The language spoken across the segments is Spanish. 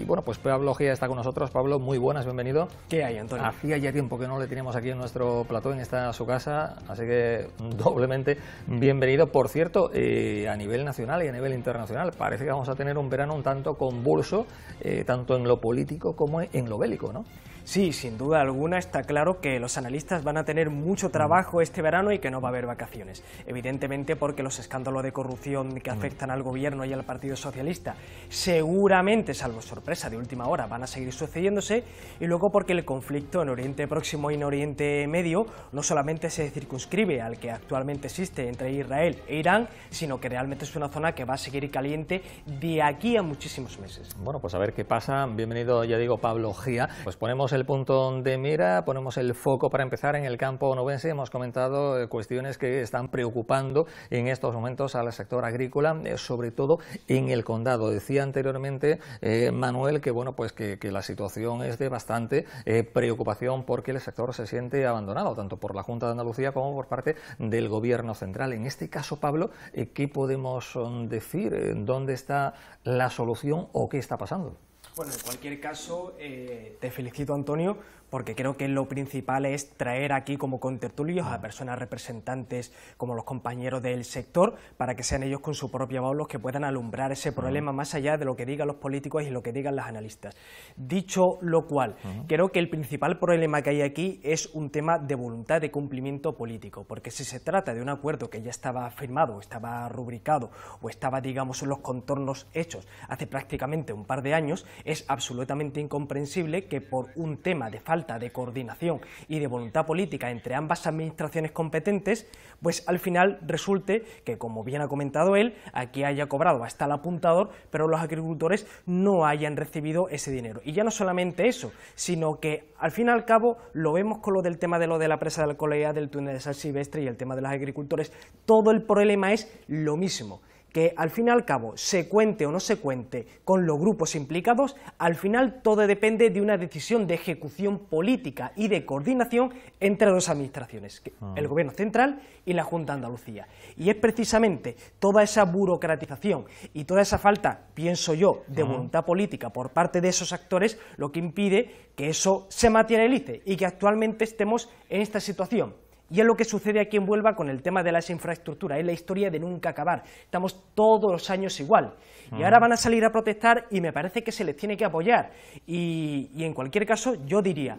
bueno, pues Pablo Gea está con nosotros. Pablo, muy buenas, bienvenido. ¿Qué hay, Antonio? Hacía ya tiempo que no le teníamos aquí en nuestro plató, en esta su casa, así que doblemente bienvenido. Por cierto, a nivel nacional y a nivel internacional, parece que vamos a tener un verano un tanto convulso, tanto en lo político como en lo bélico, ¿no? Sí, sin duda alguna está claro que los analistas van a tener mucho trabajo este verano y que no va a haber vacaciones. Evidentemente porque los escándalos de corrupción que afectan al gobierno y al Partido Socialista seguramente, salvo sorpresa de última hora, van a seguir sucediéndose, y luego porque el conflicto en Oriente Próximo y en Oriente Medio no solamente se circunscribe al que actualmente existe entre Israel e Irán, sino que realmente es una zona que va a seguir caliente de aquí a muchísimos meses. Bueno, pues a ver qué pasa. Bienvenido, ya digo, Pablo Gea. Pues ponemos el punto de mira, ponemos el foco para empezar en el campo onubense. Hemos comentado cuestiones que están preocupando en estos momentos al sector agrícola, sobre todo en el condado. Decía anteriormente Manuel que bueno, pues que la situación es de bastante preocupación porque el sector se siente abandonado, tanto por la Junta de Andalucía como por parte del Gobierno central. En este caso, Pablo, ¿qué podemos decir? ¿Dónde está la solución o qué está pasando? Bueno, en cualquier caso, te felicito, Antonio, porque creo que lo principal es traer aquí como contertulios a personas representantes como los compañeros del sector, para que sean ellos con su propia voz los que puedan alumbrar ese problema más allá de lo que digan los políticos y lo que digan los analistas. Dicho lo cual, creo que el principal problema que hay aquí es un tema de voluntad de cumplimiento político, porque si se trata de un acuerdo que ya estaba firmado, estaba rubricado o estaba, digamos, en los contornos hechos hace prácticamente un par de años, es absolutamente incomprensible que por un tema de falta de coordinación y de voluntad política entre ambas administraciones competentes, pues al final resulte que, como bien ha comentado él, aquí haya cobrado hasta el apuntador, pero los agricultores no hayan recibido ese dinero. Y ya no solamente eso, sino que al fin y al cabo lo vemos con lo del tema de la presa de Alcolea, del túnel de Sal Silvestre y el tema de los agricultores. Todo el problema es lo mismo, que al fin y al cabo, se cuente o no se cuente con los grupos implicados, al final todo depende de una decisión de ejecución política y de coordinación entre dos administraciones, el Gobierno central y la Junta de Andalucía. Y es precisamente toda esa burocratización y toda esa falta, pienso yo, de voluntad política por parte de esos actores lo que impide que eso se materialice y que actualmente estemos en esta situación. Y es lo que sucede aquí en Huelva con el tema de las infraestructuras, es la historia de nunca acabar, estamos todos los años igual, y ahora van a salir a protestar y me parece que se les tiene que apoyar, y en cualquier caso yo diría,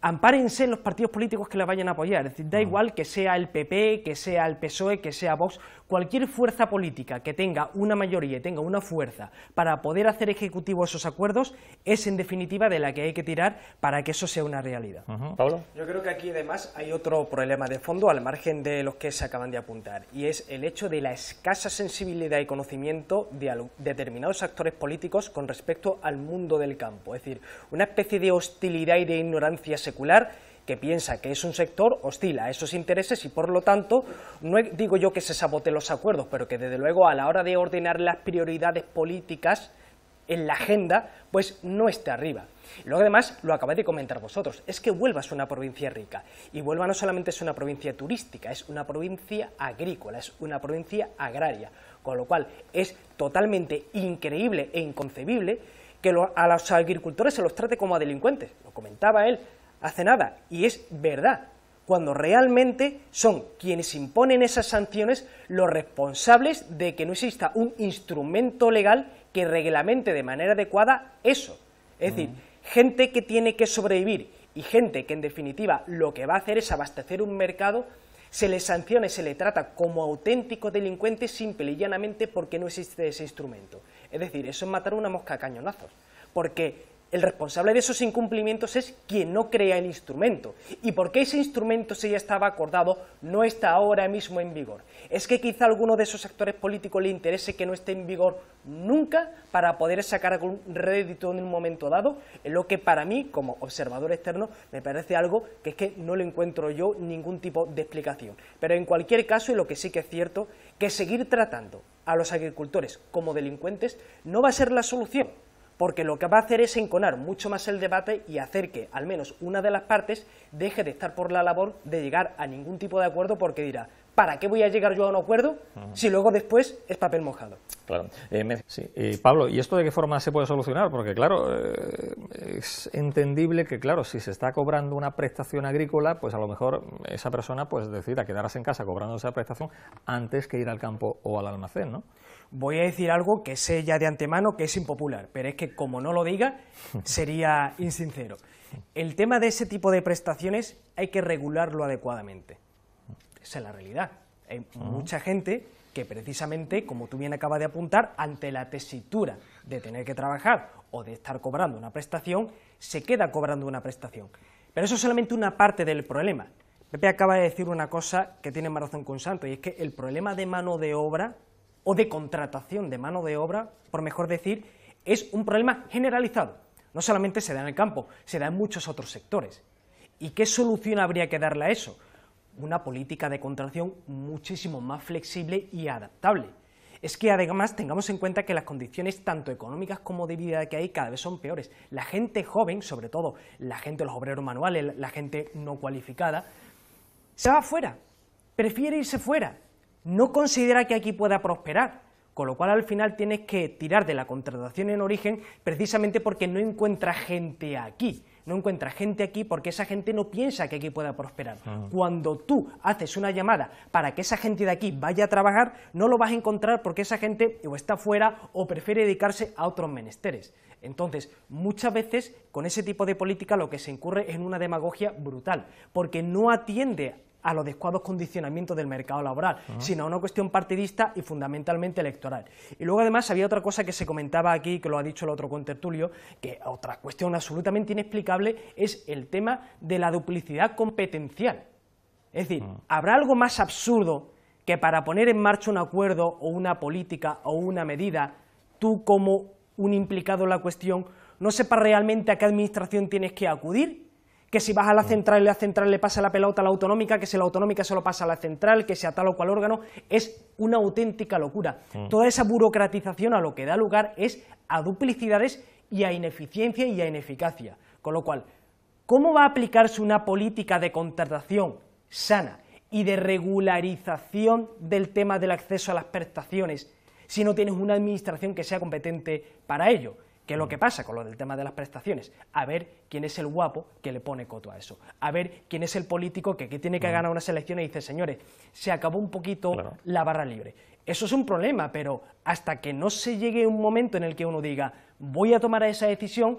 ampárense los partidos políticos que les vayan a apoyar, es decir, da igual que sea el PP, que sea el PSOE, que sea Vox, cualquier fuerza política que tenga una mayoría y tenga una fuerza para poder hacer ejecutivos esos acuerdos, es en definitiva de la que hay que tirar para que eso sea una realidad. ¿Pablo? Yo creo que aquí además hay otro problema de fondo al margen de los que se acaban de apuntar, y es el hecho de la escasa sensibilidad y conocimiento de determinados actores políticos con respecto al mundo del campo, es decir, una especie de hostilidad y de ignorancia secular que piensa que es un sector hostil a esos intereses y por lo tanto, no digo yo que se saboteen los acuerdos, pero que desde luego a la hora de ordenar las prioridades políticas en la agenda, pues no esté arriba. Y luego además, lo acabáis de comentar vosotros, es que Huelva es una provincia rica, y Huelva no solamente es una provincia turística, es una provincia agrícola, es una provincia agraria, con lo cual es totalmente increíble e inconcebible que a los agricultores se los trate como a delincuentes, lo comentaba él hace nada, y es verdad, cuando realmente son quienes imponen esas sanciones los responsables de que no exista un instrumento legal que reglamente de manera adecuada eso. Es decir, gente que tiene que sobrevivir y gente que en definitiva lo que va a hacer es abastecer un mercado, se les sanciona y se le trata como auténticos delincuentes simple y llanamente porque no existe ese instrumento. Es decir, eso es matar una mosca a cañonazos, porque el responsable de esos incumplimientos es quien no crea el instrumento. ¿Y por qué ese instrumento, si ya estaba acordado, no está ahora mismo en vigor? ¿Es que quizá a alguno de esos actores políticos le interese que no esté en vigor nunca para poder sacar algún rédito en un momento dado? Es lo que para mí, como observador externo, me parece algo que es que no le encuentro yo ningún tipo de explicación. Pero en cualquier caso, y lo que sí que es cierto, que seguir tratando a los agricultores como delincuentes no va a ser la solución, porque lo que va a hacer es enconar mucho más el debate y hacer que al menos una de las partes deje de estar por la labor de llegar a ningún tipo de acuerdo, porque dirá, ¿para qué voy a llegar yo a un acuerdo si luego después es papel mojado? Claro. Sí. Pablo, ¿y esto de qué forma se puede solucionar? Porque, claro, es entendible que, claro, si se está cobrando una prestación agrícola, pues a lo mejor esa persona pues decida quedarse en casa cobrando esa prestación antes que ir al campo o al almacén, ¿no? Voy a decir algo que sé ya de antemano que es impopular, pero es que como no lo diga, sería insincero. El tema de ese tipo de prestaciones hay que regularlo adecuadamente. Esa es la realidad. Hay mucha gente que precisamente, como tú bien acabas de apuntar, ante la tesitura de tener que trabajar o de estar cobrando una prestación, se queda cobrando una prestación. Pero eso es solamente una parte del problema. Pepe acaba de decir una cosa que tiene más razón con Santo, y es que el problema de mano de obra, o de contratación de mano de obra, por mejor decir, es un problema generalizado. No solamente se da en el campo, se da en muchos otros sectores. ¿Y qué solución habría que darle a eso? Una política de contratación muchísimo más flexible y adaptable. Es que además tengamos en cuenta que las condiciones tanto económicas como de vida que hay cada vez son peores. La gente joven, sobre todo la gente, los obreros manuales, la gente no cualificada, se va fuera, prefiere irse fuera, no considera que aquí pueda prosperar, con lo cual al final tienes que tirar de la contratación en origen precisamente porque no encuentra gente aquí. No encuentra gente aquí porque esa gente no piensa que aquí pueda prosperar. Cuando tú haces una llamada para que esa gente de aquí vaya a trabajar, no lo vas a encontrar porque esa gente o está fuera o prefiere dedicarse a otros menesteres. Entonces, muchas veces con ese tipo de política lo que se incurre es en una demagogia brutal, porque no atiende a los adecuados condicionamientos del mercado laboral, sino a una cuestión partidista y fundamentalmente electoral. Y luego además había otra cosa que se comentaba aquí, que lo ha dicho el otro contertulio, que otra cuestión absolutamente inexplicable es el tema de la duplicidad competencial. Es decir, ¿habrá algo más absurdo que para poner en marcha un acuerdo o una política o una medida, tú como un implicado en la cuestión no sepas realmente a qué administración tienes que acudir? Que si vas a la central y la central le pasa la pelota a la autonómica, que si la autonómica se lo pasa a la central, que sea tal o cual órgano, es una auténtica locura. Toda esa burocratización a lo que da lugar es a duplicidades y a ineficiencia y a ineficacia. Con lo cual, ¿cómo va a aplicarse una política de contratación sana y de regularización del tema del acceso a las prestaciones si no tienes una administración que sea competente para ello? ¿Qué es lo que pasa con lo del tema de las prestaciones? A ver quién es el guapo que le pone coto a eso. A ver quién es el político que tiene que ganar unas elecciones y dice, señores, se acabó un poquito la barra libre. Eso es un problema, pero hasta que no se llegue un momento en el que uno diga, voy a tomar esa decisión,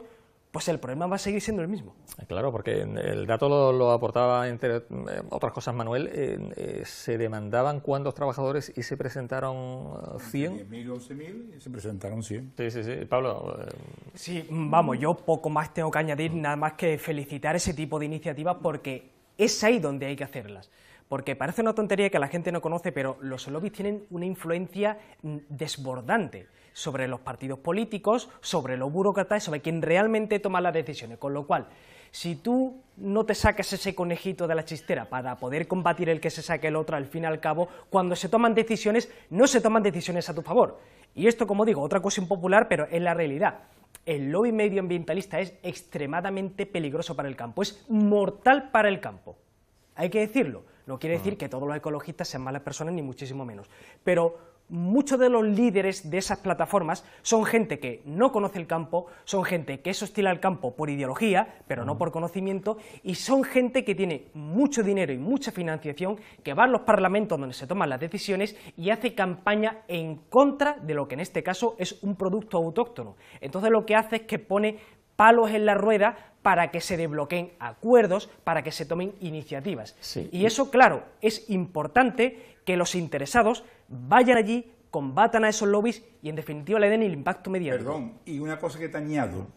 pues el problema va a seguir siendo el mismo. Claro, porque el dato lo aportaba, entre otras cosas, Manuel, se demandaban cuántos trabajadores y se presentaron 100. 10.000, 11.000 y se presentaron 100. Sí, Pablo. Sí, vamos, yo poco más tengo que añadir, nada más que felicitar ese tipo de iniciativas porque es ahí donde hay que hacerlas. Porque parece una tontería que la gente no conoce, pero los lobbies tienen una influencia desbordante sobre los partidos políticos, sobre los burócratas, sobre quien realmente toma las decisiones. Con lo cual, si tú no te sacas ese conejito de la chistera para poder combatir el que se saque el otro, al fin y al cabo, cuando se toman decisiones, no se toman decisiones a tu favor. Y esto, como digo, otra cosa impopular, pero es la realidad. El lobby medioambientalista es extremadamente peligroso para el campo, es mortal para el campo. Hay que decirlo. No quiere decir que todos los ecologistas sean malas personas, ni muchísimo menos. Pero muchos de los líderes de esas plataformas son gente que no conoce el campo, son gente que es hostil al campo por ideología, pero no por conocimiento, y son gente que tiene mucho dinero y mucha financiación, que va a los parlamentos donde se toman las decisiones y hace campaña en contra de lo que en este caso es un producto autóctono. Entonces lo que hace es que pone palos en la rueda para que se desbloqueen acuerdos, para que se tomen iniciativas. Sí. Y eso, claro, es importante que los interesados vayan allí, combatan a esos lobbies y, en definitiva, le den el impacto mediático. Perdón, y una cosa que te añado,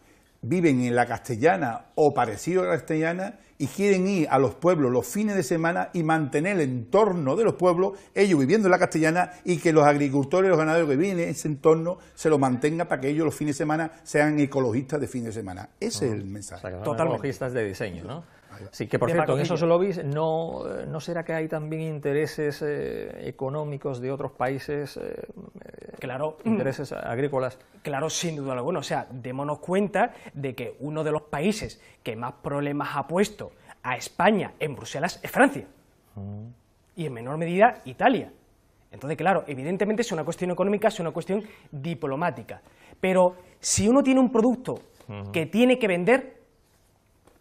viven en la castellana o parecido a la castellana y quieren ir a los pueblos los fines de semana y mantener el entorno de los pueblos, ellos viviendo en la castellana, y que los agricultores y los ganaderos que viven en ese entorno se lo mantengan para que ellos los fines de semana sean ecologistas de fin de semana. Ese es el mensaje. O sea, que Totalmente. Ecologistas de diseño, ¿no? Sí, que por cierto, en esos lobbies no será que hay también intereses económicos de otros países, Claro. intereses agrícolas. Claro, sin duda alguna. O sea, démonos cuenta de que uno de los países que más problemas ha puesto a España en Bruselas es Francia. y en menor medida Italia. Entonces, claro, evidentemente es una cuestión económica, es una cuestión diplomática. Pero si uno tiene un producto que tiene que vender,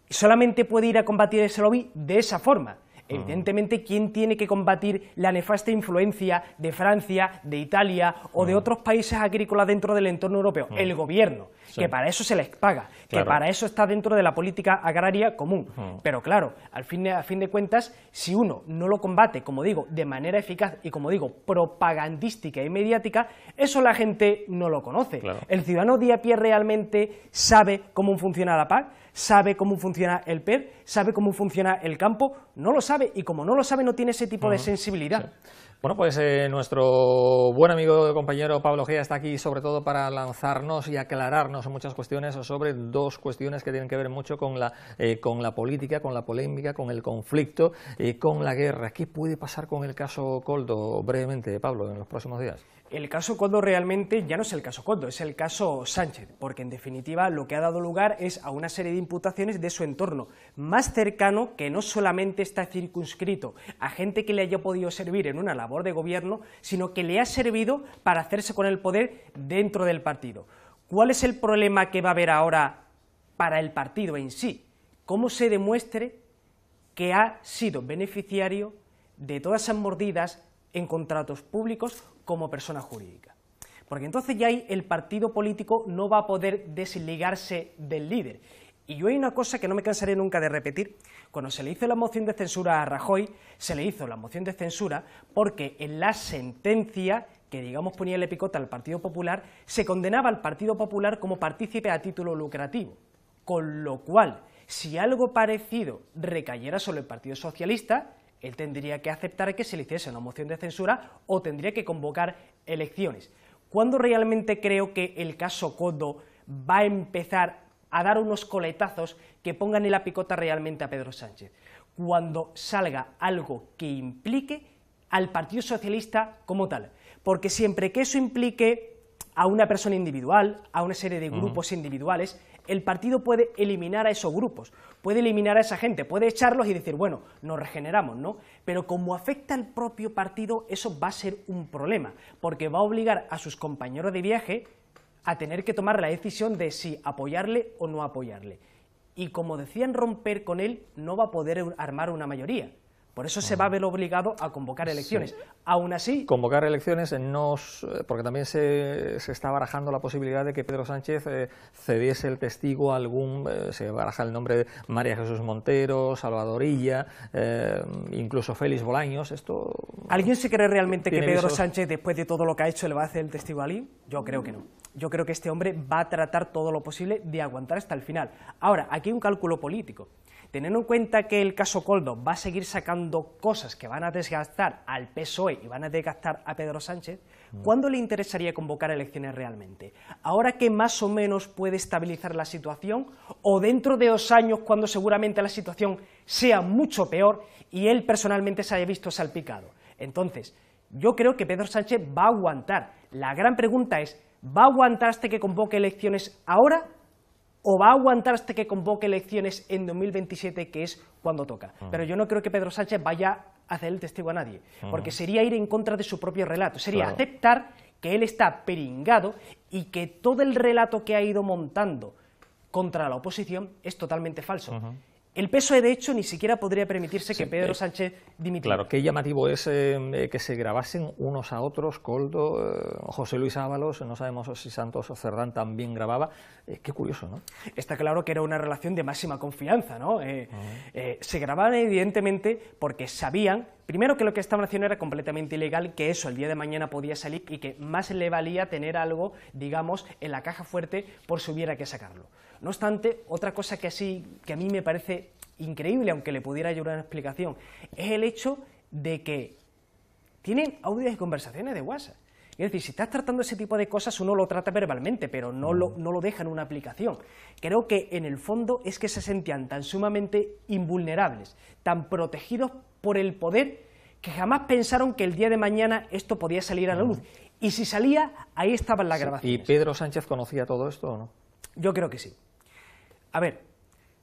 solamente puede ir a combatir ese lobby de esa forma. Evidentemente, ¿quién tiene que combatir la nefasta influencia de Francia, de Italia o de otros países agrícolas dentro del entorno europeo? El gobierno, que para eso se les paga, que para eso está dentro de la política agraria común. Pero claro, a fin de cuentas, si uno no lo combate, como digo, de manera eficaz y, como digo, propagandística y mediática, eso la gente no lo conoce. El ciudadano de a pie realmente sabe cómo funciona la PAC, sabe cómo funciona el PER, sabe cómo funciona el campo, no lo sabe, y como no lo sabe no tiene ese tipo de sensibilidad. Bueno, pues nuestro buen amigo y compañero Pablo Gea está aquí sobre todo para lanzarnos y aclararnos muchas cuestiones sobre dos cuestiones que tienen que ver mucho con la política, con la polémica, con el conflicto, con la guerra. ¿Qué puede pasar con el caso Koldo, brevemente, Pablo, en los próximos días? El caso Koldo realmente ya no es el caso Koldo, es el caso Sánchez, porque en definitiva lo que ha dado lugar es a una serie de imputaciones de su entorno más cercano, que no solamente está circunscrito a gente que le haya podido servir en una labor de gobierno, sino que le ha servido para hacerse con el poder dentro del partido. ¿Cuál es el problema que va a haber ahora para el partido en sí? ¿Cómo se demuestre que ha sido beneficiario de todas esas mordidas en contratos públicos como persona jurídica? Porque entonces ya ahí el partido político no va a poder desligarse del líder. Y yo hay una cosa que no me cansaré nunca de repetir: cuando se le hizo la moción de censura a Rajoy, se le hizo la moción de censura porque en la sentencia que, digamos, ponía el picote al Partido Popular, se condenaba al Partido Popular como partícipe a título lucrativo, con lo cual, si algo parecido recayera sobre el Partido Socialista, él tendría que aceptar que se le hiciese una moción de censura o tendría que convocar elecciones. ¿Cuándo realmente creo que el caso Koldo va a empezar a dar unos coletazos que pongan en la picota realmente a Pedro Sánchez? Cuando salga algo que implique al Partido Socialista como tal. Porque siempre que eso implique a una persona individual, a una serie de grupos individuales, el partido puede eliminar a esos grupos, puede eliminar a esa gente, puede echarlos y decir, bueno, nos regeneramos, ¿no? Pero como afecta al propio partido, eso va a ser un problema, porque va a obligar a sus compañeros de viaje a tener que tomar la decisión de si apoyarle o no apoyarle. Y como decían romper con él, no va a poder armar una mayoría. Por eso se va a ver obligado a convocar elecciones. Sí. Aún así... Convocar elecciones, porque también se está barajando la posibilidad de que Pedro Sánchez cediese el testigo a algún... se baraja el nombre de María Jesús Montero, Salvador Illa, incluso Félix Bolaños. Esto... ¿Alguien se cree realmente que Pedro Sánchez, después de todo lo que ha hecho, le va a hacer el testigo a alguien? Yo creo que no. Yo creo que este hombre va a tratar todo lo posible de aguantar hasta el final. Ahora, aquí hay un cálculo político. Teniendo en cuenta que el caso Koldo va a seguir sacando cosas que van a desgastar al PSOE y van a desgastar a Pedro Sánchez, ¿cuándo le interesaría convocar elecciones realmente? ¿Ahora que más o menos puede estabilizar la situación? ¿O dentro de 2 años, cuando seguramente la situación sea mucho peor y él personalmente se haya visto salpicado? Entonces, yo creo que Pedro Sánchez va a aguantar. La gran pregunta es, ¿va a aguantar hasta que convoque elecciones ahora? ¿O va a aguantar hasta que convoque elecciones en 2027, que es cuando toca? Pero yo no creo que Pedro Sánchez vaya a hacer el testigo a nadie, porque sería ir en contra de su propio relato, sería aceptar que él está peringado y que todo el relato que ha ido montando contra la oposición es totalmente falso. El PSOE, de hecho, ni siquiera podría permitirse que Pedro Sánchez dimitiera. Claro, qué llamativo es que se grabasen unos a otros, Koldo, José Luis Ábalos, no sabemos si Santos Cerdán también grababa. Qué curioso, ¿no? Está claro que era una relación de máxima confianza, ¿no? Se grababan evidentemente porque sabían, primero, que lo que estaban haciendo era completamente ilegal, que eso el día de mañana podía salir y que más le valía tener algo, digamos, en la caja fuerte por si hubiera que sacarlo. No obstante, otra cosa que a mí me parece increíble, aunque le pudiera ayudar una explicación, es el hecho de que tienen audios y conversaciones de WhatsApp. Es decir, si estás tratando ese tipo de cosas, uno lo trata verbalmente, pero no lo deja en una aplicación. Creo que en el fondo es que se sentían tan sumamente invulnerables, tan protegidos por el poder, que jamás pensaron que el día de mañana esto podía salir a la luz. Y si salía, ahí estaban las grabaciones. ¿Y Pedro Sánchez conocía todo esto o no? Yo creo que sí. A ver,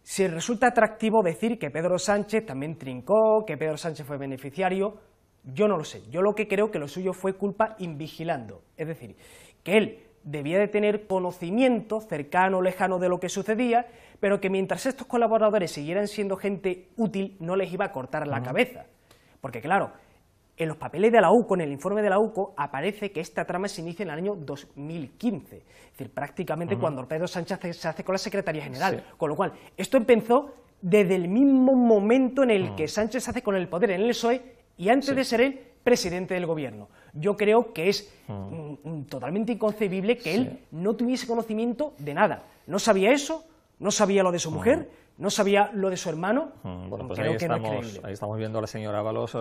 si resulta atractivo decir que Pedro Sánchez también trincó, que Pedro Sánchez fue beneficiario, Yo no lo sé. Yo lo que creo que lo suyo fue culpa invigilando. Es decir, que él debía de tener conocimiento cercano o lejano de lo que sucedía, pero que mientras estos colaboradores siguieran siendo gente útil, no les iba a cortar la cabeza. Porque claro, en los papeles de la UCO, en el informe de la UCO, aparece que esta trama se inicia en el año 2015, es decir, prácticamente cuando Pedro Sánchez se hace con la Secretaría General, con lo cual, esto empezó desde el mismo momento en el que Sánchez se hace con el poder en el PSOE y antes de ser él presidente del gobierno. Yo creo que es totalmente inconcebible que él no tuviese conocimiento de nada. No sabía eso, no sabía lo de su mujer, no sabía lo de su hermano. Bueno, pues creo ahí que no es creíble. estamos viendo a la señora Ábalos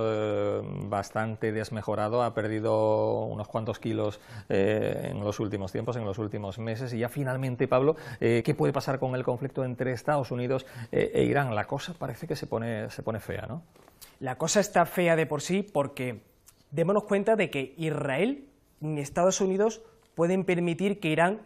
bastante desmejorado, ha perdido unos cuantos kilos en los últimos tiempos, en los últimos meses, y ya finalmente, Pablo, ¿qué puede pasar con el conflicto entre Estados Unidos e Irán? La cosa parece que se pone fea, ¿no? La cosa está fea de por sí porque démonos cuenta de que Israel ni Estados Unidos pueden permitir que Irán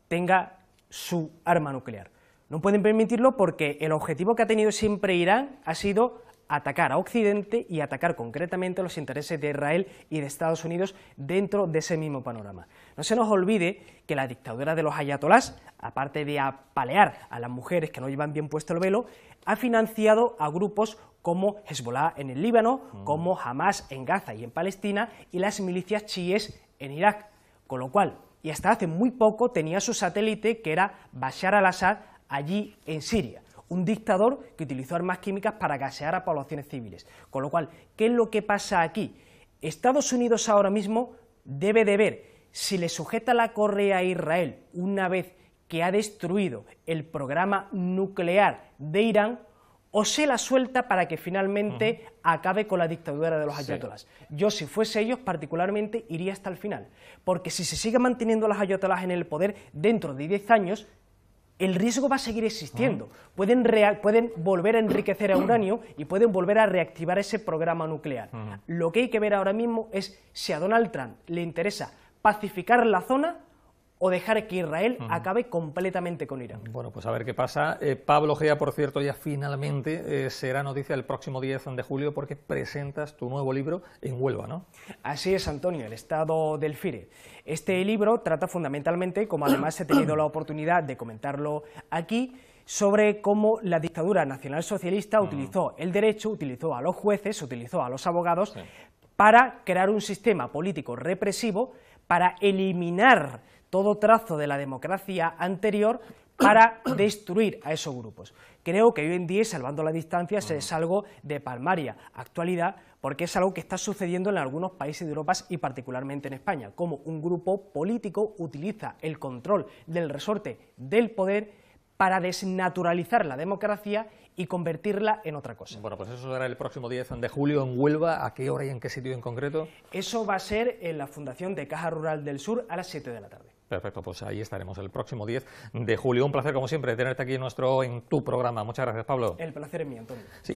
tenga su arma nuclear. No pueden permitirlo porque el objetivo que ha tenido siempre Irán ha sido atacar a Occidente y atacar concretamente los intereses de Israel y de Estados Unidos dentro de ese mismo panorama. No se nos olvide que la dictadura de los ayatolás, aparte de apalear a las mujeres que no llevan bien puesto el velo, ha financiado a grupos como Hezbollah en el Líbano, como Hamas en Gaza y en Palestina, y las milicias chiíes en Irak. Con lo cual, y hasta hace muy poco tenía su satélite, que era Bashar al-Assad, allí en Siria, un dictador que utilizó armas químicas para gasear a poblaciones civiles. Con lo cual, ¿qué es lo que pasa aquí? Estados Unidos ahora mismo debe de ver si le sujeta la correa a Israel una vez que ha destruido el programa nuclear de Irán, o se la suelta para que finalmente acabe con la dictadura de los ayatolás. Yo, si fuese ellos, particularmente, iría hasta el final, porque si se sigue manteniendo los ayatolás en el poder, dentro de 10 años, el riesgo va a seguir existiendo. Pueden volver a enriquecer a uranio y pueden volver a reactivar ese programa nuclear. Lo que hay que ver ahora mismo es si a Donald Trump le interesa pacificar la zona o dejar que Israel acabe completamente con Irán. Bueno, pues a ver qué pasa. Pablo Gea, por cierto, ya finalmente será noticia el próximo 10 de julio porque presentas tu nuevo libro en Huelva, ¿no? Así es, Antonio, El Estado del FIRE. Este libro trata fundamentalmente, como además he tenido la oportunidad de comentarlo aquí, sobre cómo la dictadura nacionalsocialista utilizó el derecho, utilizó a los jueces, utilizó a los abogados para crear un sistema político represivo, para eliminar todo trazo de la democracia anterior, para destruir a esos grupos. Creo que hoy en día, salvando las distancias, es algo de palmaria actualidad, porque es algo que está sucediendo en algunos países de Europa y particularmente en España, como un grupo político utiliza el control del resorte del poder para desnaturalizar la democracia y convertirla en otra cosa. Bueno, pues eso será el próximo 10 de julio en Huelva. ¿A qué hora y en qué sitio en concreto? Eso va a ser en la Fundación de Caja Rural del Sur a las 7 de la tarde. Perfecto, pues ahí estaremos el próximo 10 de julio. Un placer, como siempre, tenerte aquí en tu programa. Muchas gracias, Pablo. El placer es mío, Antonio. Sí.